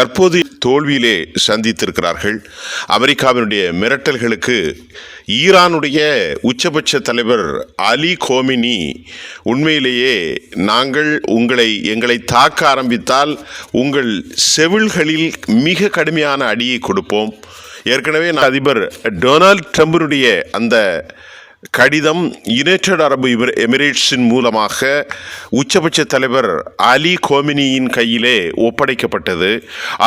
தற்போது தோல்வியிலே சந்தித்திருக்கிறார்கள். அமெரிக்காவினுடைய மிரட்டல்களுக்கு ஈரானுடைய உச்சபட்ச தலைவர் அலி கோமினி உண்மையிலேயே நாங்கள் எங்களை தாக்க ஆரம்பித்தால் உங்கள் செவில்களில் மிக கடுமையான அடியை கொடுப்போம். ஏற்கனவே அதிபர் டொனால்ட் ட்ரம்பினுடைய அந்த கடிதம் யுனைடெட் அரபு எமிரேட்ஸின் மூலமாக உச்சபட்ச தலைவர் அலி கோமினியின் கையிலே ஒப்படைக்கப்பட்டது.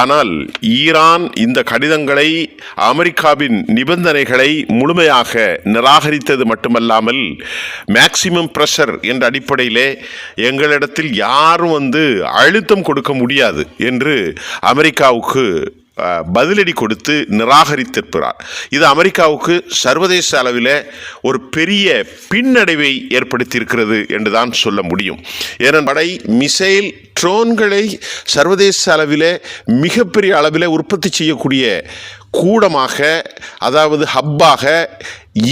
ஆனால் ஈரான் இந்த கடிதங்களை அமெரிக்காவின் நிபந்தனைகளை முழுமையாக நிராகரித்தது மட்டுமல்லாமல் மேக்சிமம் பிரஷர் என்ற அடிப்படையிலே எங்களிடத்தில் யாரும் அழுத்தம் கொடுக்க முடியாது என்று அமெரிக்காவுக்கு பதிலடி கொடுத்து நிராகரித்திருக்கிறார். இது அமெரிக்காவுக்கு சர்வதேச அளவில் ஒரு பெரிய பின்னடைவை ஏற்படுத்தியிருக்கிறது என்றுதான் சொல்ல முடியும். ஏனென்றால் மிசைல் ட்ரோன்களை சர்வதேச அளவில் மிகப்பெரிய அளவில் உற்பத்தி செய்யக்கூடிய கூடமாக, அதாவது ஹப்பாக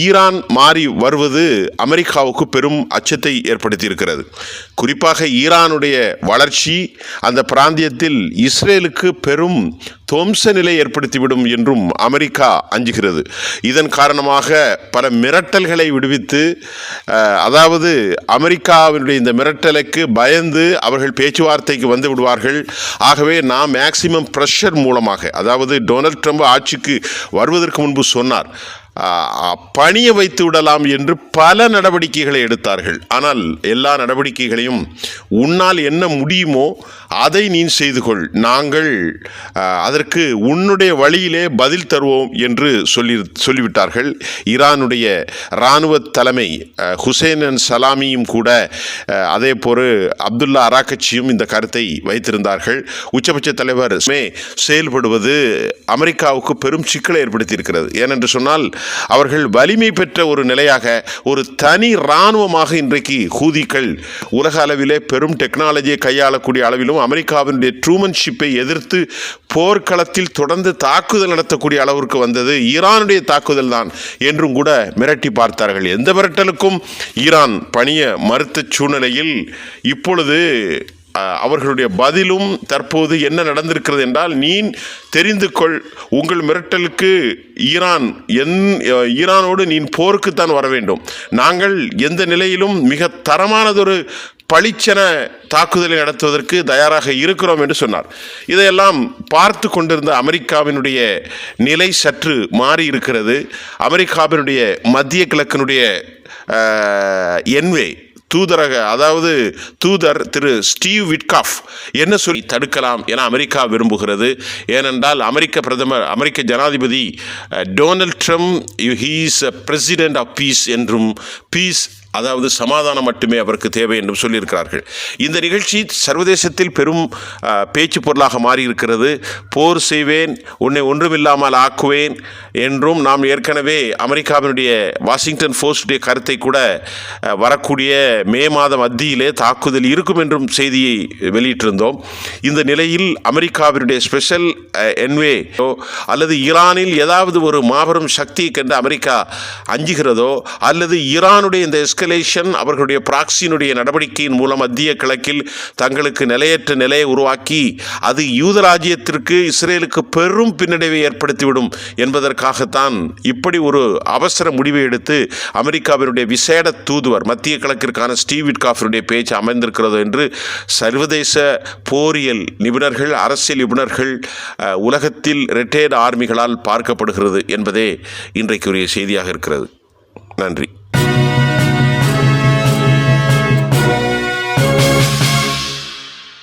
ஈரான் மாறி வருவது அமெரிக்காவுக்கு பெரும் அச்சத்தை ஏற்படுத்தியிருக்கிறது. குறிப்பாக ஈரானுடைய வளர்ச்சி அந்த பிராந்தியத்தில் இஸ்ரேலுக்கு பெரும் துவம்ச நிலை ஏற்படுத்திவிடும் என்றும் அமெரிக்கா அஞ்சுகிறது. இதன் காரணமாக பல மிரட்டல்களை விடுவித்து, அதாவது அமெரிக்காவினுடைய இந்த மிரட்டலுக்கு பயந்து அவர்கள் பேச்சுவார்த்தைக்கு வந்து விடுவார்கள். ஆகவே நாம் மேக்சிமம் ப்ரெஷர் மூலமாக, அதாவது டொனால்ட் ட்ரம்ப் ஆட்சிக்கு வருவதற்கு முன்பு சொன்னார், பணிய வைத்து விடலாம் என்று பல நடவடிக்கைகளை எடுத்தார்கள். ஆனால் எல்லா நடவடிக்கைகளையும் உன்னால் என்ன முடியுமோ அதை நீ செய்து கொள், நாங்கள் அதற்கு உன்னுடைய வழியிலே பதில் தருவோம் என்று சொல்லிவிட்டார்கள். ஈரானுடைய இராணுவ தலைமை ஹுசைன் சலாமியும் கூட அதே போல் அப்துல்லா அராகச்சியும் இந்த கருத்தை வைத்திருந்தார்கள். உச்சபட்ச தலைவர் செயல்படுவது அமெரிக்காவுக்கு பெரும் சிக்கலை ஏற்படுத்தியிருக்கிறது. ஏனென்று சொன்னால் அவர்கள் வலிமை பெற்ற ஒரு நிலையாக, ஒரு தனி இராணுவமாக இன்றைக்கு ஹூதிகள் உலக அளவிலே பெரும் டெக்னாலஜியை கையாளக்கூடிய அளவிலும் அமெரிக்காவினுடைய ட்ரூமன்ஷிப்பை எதிர்த்து போர்க்களத்தில் தொடர்ந்து தாக்குதல் நடத்தக்கூடிய அளவிற்கு வந்தது ஈரானுடைய தாக்குதல் தான் என்றும் கூட மிரட்டி பார்த்தார்கள். எந்த மிரட்டலுக்கும் ஈரான் பணிய மறுத்த சூழ்நிலையில் இப்பொழுது அவர்களுடைய பதிலும் தற்போது என்ன நடந்திருக்கிறது என்றால், நீ தெரிந்து கொள், உங்கள் மிரட்டலுக்கு ஈரானோடு நீ போருக்குத்தான் வர வேண்டும், நாங்கள் எந்த நிலையிலும் மிக தரமானதொரு பளிச்சென தாக்குதலை நடத்துவதற்கு தயாராக இருக்கிறோம் என்று சொன்னார். இதையெல்லாம் பார்த்து கொண்டிருந்த அமெரிக்காவினுடைய நிலை சற்று மாறி இருக்கிறது. அமெரிக்காவினுடைய மத்திய கிழக்கினுடைய என்வே தூதர் திரு ஸ்டீவ் விட்காஃப் என்ன சொல்லி தடுக்கலாம் என அமெரிக்கா விரும்புகிறது. ஏனென்றால் அமெரிக்க ஜனாதிபதி Donald Trump he is president of peace என்றும், பீஸ் அதாவது சமாதானம் மட்டுமே அவருக்கு தேவை என்றும் சொல்லியிருக்கிறார்கள். இந்த நிகழ்ச்சி சர்வதேசத்தில் பெரும் பேச்சு பொருளாக மாறியிருக்கிறது. போர் செய்வேன், உன்னை ஒன்றுமில்லாமல் ஆக்குவேன் என்றும் நாம் ஏற்கனவே அமெரிக்காவினுடைய வாஷிங்டன் போஸ்டுடைய கருத்தை கூட வரக்கூடிய மே மாதம் மத்தியிலே தாக்குதல் இருக்கும் என்றும் செய்தியை வெளியிட்டிருந்தோம். இந்த நிலையில் அமெரிக்காவினுடைய ஸ்பெஷல் என்வே அல்லது ஈரானில் ஏதாவது ஒரு மாபெரும் சக்தியை கண்டு அமெரிக்கா அஞ்சுகிறதோ, அல்லது ஈரானுடைய இந்த அவர்களுடைய பிராக்சியினுடைய நடவடிக்கையின் மூலம் மத்திய கிழக்கில் தங்களுக்கு நிலையற்ற நிலையை உருவாக்கி அது யூதராஜ்யத்திற்கு இஸ்ரேலுக்கு பெரும் பின்னடைவை ஏற்படுத்திவிடும் என்பதற்காகத்தான் இப்படி ஒரு அவசர முடிவை எடுத்து அமெரிக்காவினுடைய விசேட தூதுவர் மத்திய கிழக்கிற்கான ஸ்டீவ் விட்காஃபினுடைய பேச்சு அமைந்திருக்கிறது என்று சர்வதேச போரியல் நிபுணர்கள், அரசியல் நிபுணர்கள், உலகத்தில் ரிட்டையர்டு ஆர்மிகளால் பார்க்கப்படுகிறது என்பதே இன்றைக்குரிய செய்தியாக இருக்கிறது. நன்றி.